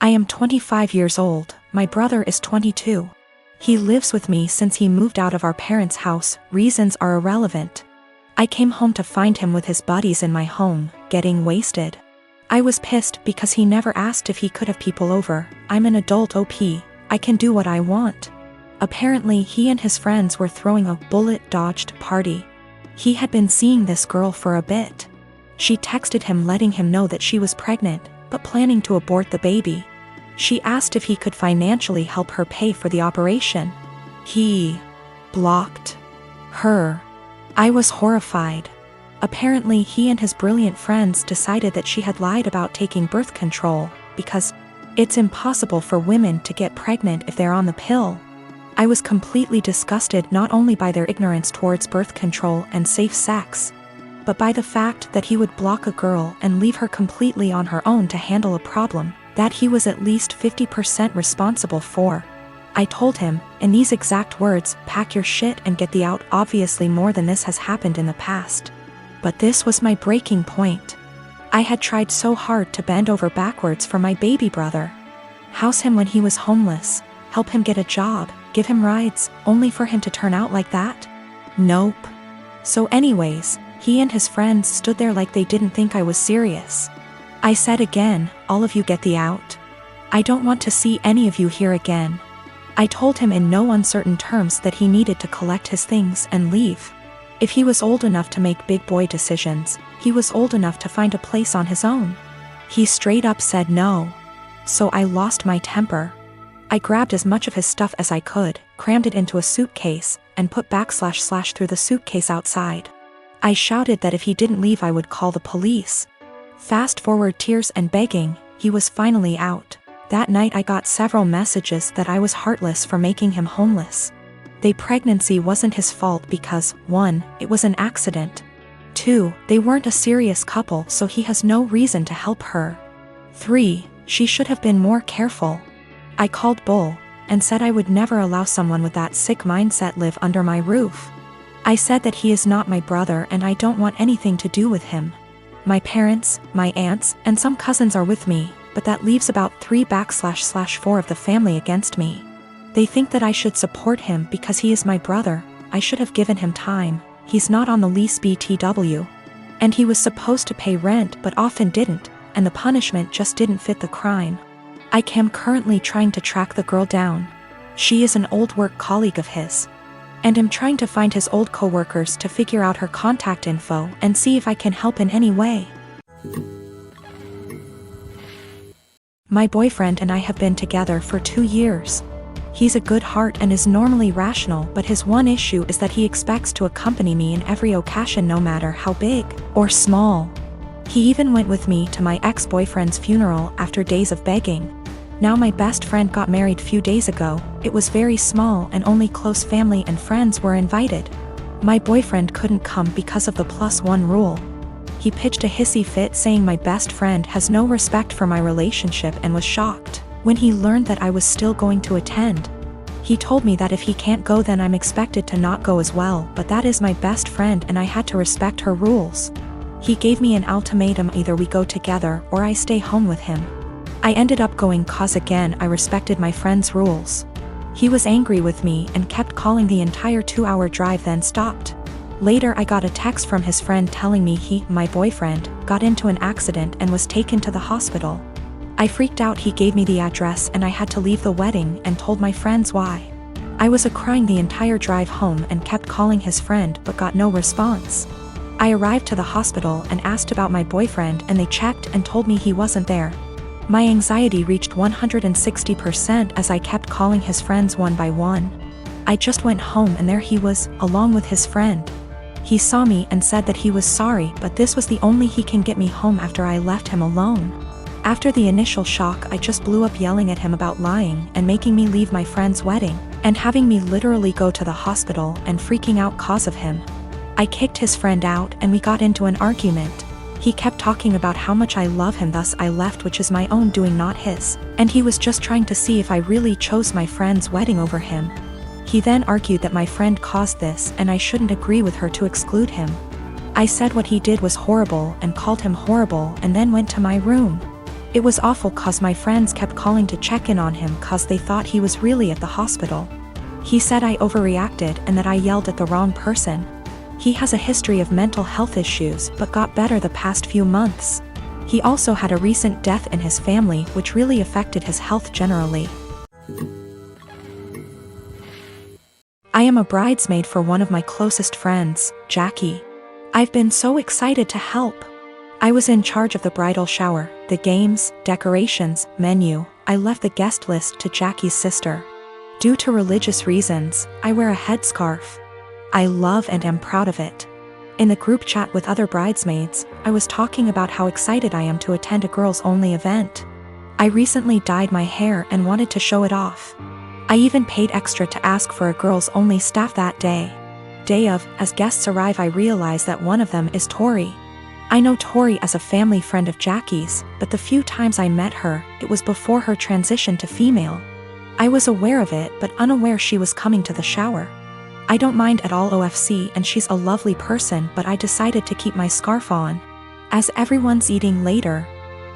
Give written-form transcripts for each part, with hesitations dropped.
I am 25 years old, my brother is 22. He lives with me since he moved out of our parents' house, reasons are irrelevant. I came home to find him with his buddies in my home, getting wasted. I was pissed because he never asked if he could have people over. I'm an adult OP, I can do what I want. Apparently he and his friends were throwing a bullet-dodged party. He had been seeing this girl for a bit. She texted him letting him know that she was pregnant, but planning to abort the baby. She asked if he could financially help her pay for the operation. He blocked her. I was horrified. Apparently he and his brilliant friends decided that she had lied about taking birth control, because it's impossible for women to get pregnant if they're on the pill. I was completely disgusted not only by their ignorance towards birth control and safe sex, but by the fact that he would block a girl and leave her completely on her own to handle a problem that he was at least 50% responsible for. I told him, in these exact words, pack your shit and get the out. Obviously more than this has happened in the past. But this was my breaking point. I had tried so hard to bend over backwards for my baby brother. House him when he was homeless, help him get a job, give him rides, only for him to turn out like that? Nope. So anyways, he and his friends stood there like they didn't think I was serious. I said again, all of you get the out. I don't want to see any of you here again. I told him in no uncertain terms that he needed to collect his things and leave. If he was old enough to make big boy decisions, he was old enough to find a place on his own. He straight up said no. So I lost my temper. I grabbed as much of his stuff as I could, crammed it into a suitcase, and put / through the suitcase outside. I shouted that if he didn't leave I would call the police. Fast forward tears and begging, he was finally out. That night I got several messages that I was heartless for making him homeless. The pregnancy wasn't his fault because, 1, it was an accident. 2, they weren't a serious couple so he has no reason to help her. 3, she should have been more careful. I called bull, and said I would never allow someone with that sick mindset live under my roof. I said that he is not my brother and I don't want anything to do with him. My parents, my aunts, and some cousins are with me, but that leaves about 3 / 4 of the family against me. They think that I should support him because he is my brother. I should have given him time. He's not on the lease BTW. And he was supposed to pay rent but often didn't, and the punishment just didn't fit the crime. I am currently trying to track the girl down. She is an old work colleague of his. And am trying to find his old coworkers to figure out her contact info and see if I can help in any way. My boyfriend and I have been together for 2 years. He's a good heart and is normally rational, but his one issue is that he expects to accompany me in every occasion no matter how big or small. He even went with me to my ex-boyfriend's funeral after days of begging. Now my best friend got married few days ago. It was very small and only close family and friends were invited. My boyfriend couldn't come because of the +1 rule. He pitched a hissy fit saying my best friend has no respect for my relationship and was shocked when he learned that I was still going to attend. He told me that if he can't go then I'm expected to not go as well, but that is my best friend and I had to respect her rules. He gave me an ultimatum: either we go together or I stay home with him. I ended up going cause again I respected my friend's rules. He was angry with me and kept calling the entire 2-hour drive, then stopped. Later I got a text from his friend telling me he, my boyfriend, got into an accident and was taken to the hospital. I freaked out. He gave me the address and I had to leave the wedding and told my friends why. I was crying the entire drive home and kept calling his friend but got no response. I arrived to the hospital and asked about my boyfriend and they checked and told me he wasn't there. My anxiety reached 160% as I kept calling his friends one by one. I just went home and there he was, along with his friend. He saw me and said that he was sorry, but this was the only he can get me home after I left him alone. After the initial shock I just blew up yelling at him about lying and making me leave my friend's wedding, and having me literally go to the hospital and freaking out cause of him. I kicked his friend out and we got into an argument. He kept talking about how much I love him, thus I left, which is my own doing, not his, and he was just trying to see if I really chose my friend's wedding over him. He then argued that my friend caused this and I shouldn't agree with her to exclude him. I said what he did was horrible and called him horrible and then went to my room. It was awful cause my friends kept calling to check in on him cause they thought he was really at the hospital. He said I overreacted and that I yelled at the wrong person. He has a history of mental health issues but got better the past few months. He also had a recent death in his family which really affected his health generally. I am a bridesmaid for one of my closest friends, Jackie. I've been so excited to help. I was in charge of the bridal shower, the games, decorations, menu. I left the guest list to Jackie's sister. Due to religious reasons, I wear a headscarf. I love and am proud of it. In the group chat with other bridesmaids, I was talking about how excited I am to attend a girls-only event. I recently dyed my hair and wanted to show it off. I even paid extra to ask for a girls-only staff that day. As guests arrive, I realize that one of them is Tori. I know Tori as a family friend of Jackie's, but the few times I met her, it was before her transition to female. I was aware of it but unaware she was coming to the shower. I don't mind at all OFC and she's a lovely person, but I decided to keep my scarf on. As everyone's eating later,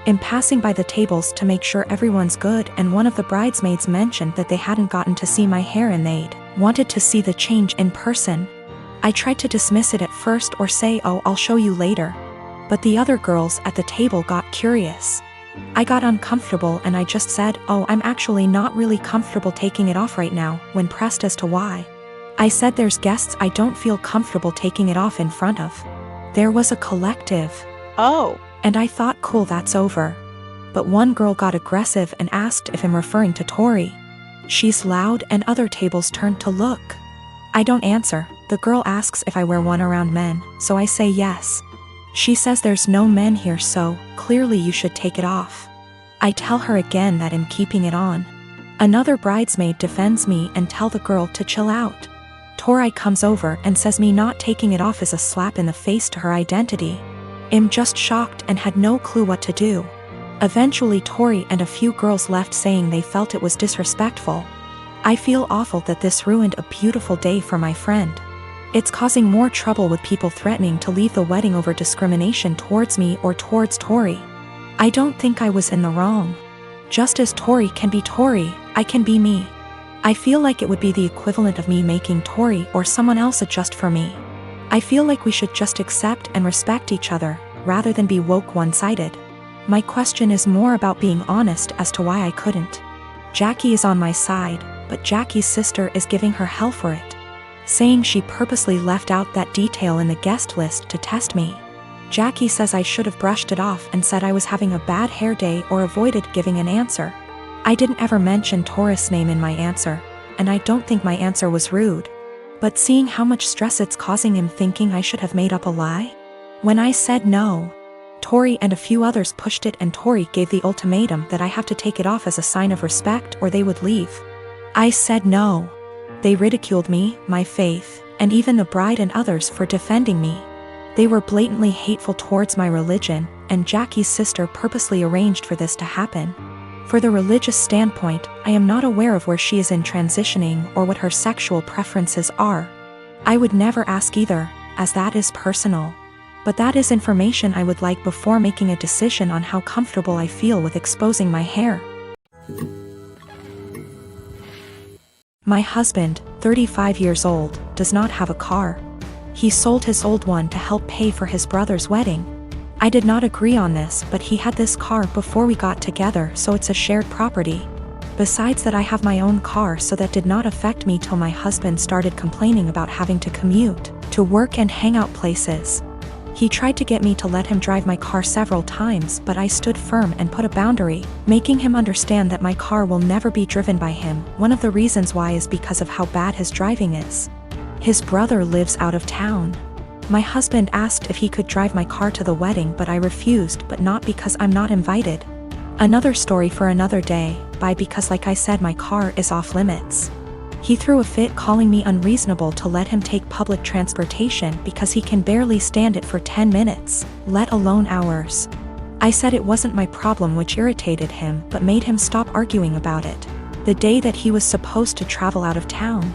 I'm passing by the tables to make sure everyone's good, and one of the bridesmaids mentioned that they hadn't gotten to see my hair and they'd wanted to see the change in person. I tried to dismiss it at first or say, "Oh, I'll show you later." But the other girls at the table got curious. I got uncomfortable and I just said, "Oh, I'm actually not really comfortable taking it off right now," when pressed as to why. I said there's guests I don't feel comfortable taking it off in front of. There was a collective "Oh," and I thought cool, that's over. But one girl got aggressive and asked if I'm referring to Tori. She's loud and other tables turned to look. I don't answer. The girl asks if I wear one around men, so I say yes. She says there's no men here, so clearly you should take it off. I tell her again that I'm keeping it on. Another bridesmaid defends me and tell the girl to chill out. Tori comes over and says me not taking it off is a slap in the face to her identity. I'm just shocked and had no clue what to do. Eventually Tori and a few girls left saying they felt it was disrespectful. I feel awful that this ruined a beautiful day for my friend. It's causing more trouble with people threatening to leave the wedding over discrimination towards me or towards Tori. I don't think I was in the wrong. Just as Tori can be Tori, I can be me. I feel like it would be the equivalent of me making Tori or someone else adjust for me. I feel like we should just accept and respect each other, rather than be woke one-sided. My question is more about being honest as to why I couldn't. Jackie is on my side, but Jackie's sister is giving her hell for it, saying she purposely left out that detail in the guest list to test me. Jackie says I should have brushed it off and said I was having a bad hair day or avoided giving an answer. I didn't ever mention Taurus' name in my answer, and I don't think my answer was rude. But seeing how much stress it's causing him, thinking I should have made up a lie? When I said no, Tori and a few others pushed it and Tori gave the ultimatum that I have to take it off as a sign of respect or they would leave. I said no. They ridiculed me, my faith, and even the bride and others for defending me. They were blatantly hateful towards my religion, and Jackie's sister purposely arranged for this to happen. For the religious standpoint, I am not aware of where she is in transitioning or what her sexual preferences are. I would never ask either, as that is personal. But that is information I would like before making a decision on how comfortable I feel with exposing my hair. My husband, 35 years old, does not have a car. He sold his old one to help pay for his brother's wedding. I did not agree on this, but he had this car before we got together, so it's a shared property. Besides that, I have my own car, so that did not affect me till my husband started complaining about having to commute to work and hangout places. He tried to get me to let him drive my car several times, but I stood firm and put a boundary, making him understand that my car will never be driven by him. One of the reasons why is because of how bad his driving is. His brother lives out of town. My husband asked if he could drive my car to the wedding, but I refused, but not because I'm not invited. Another story for another day, because like I said, my car is off limits. He threw a fit calling me unreasonable to let him take public transportation because he can barely stand it for 10 minutes, let alone hours. I said it wasn't my problem, which irritated him but made him stop arguing about it. The day that he was supposed to travel out of town,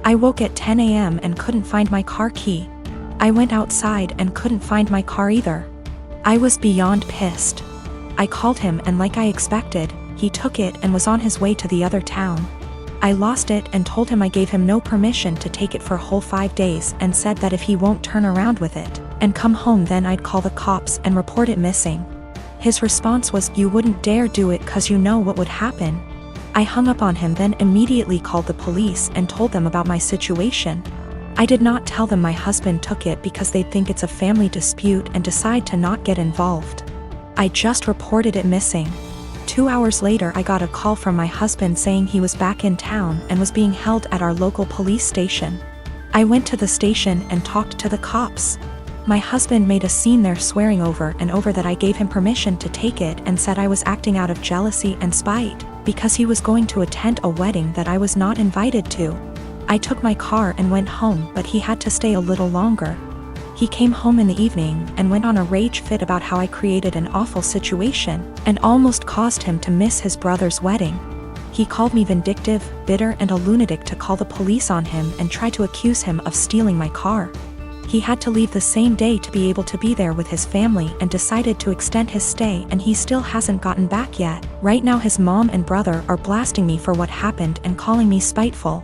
I woke at 10 a.m. and couldn't find my car key. I went outside and couldn't find my car either. I was beyond pissed. I called him and like I expected, he took it and was on his way to the other town. I lost it and told him I gave him no permission to take it for a whole 5 days and said that if he won't turn around with it and come home then I'd call the cops and report it missing. His response was, "You wouldn't dare do it 'cause you know what would happen." I hung up on him then immediately called the police and told them about my situation. I did not tell them my husband took it because they'd think it's a family dispute and decide to not get involved. I just reported it missing. 2 hours later I got a call from my husband saying he was back in town and was being held at our local police station. I went to the station and talked to the cops. My husband made a scene there swearing over and over that I gave him permission to take it and said I was acting out of jealousy and spite because he was going to attend a wedding that I was not invited to. I took my car and went home, but he had to stay a little longer. He came home in the evening and went on a rage fit about how I created an awful situation and almost caused him to miss his brother's wedding. He called me vindictive, bitter and a lunatic to call the police on him and try to accuse him of stealing my car. He had to leave the same day to be able to be there with his family and decided to extend his stay and he still hasn't gotten back yet. Right now his mom and brother are blasting me for what happened and calling me spiteful.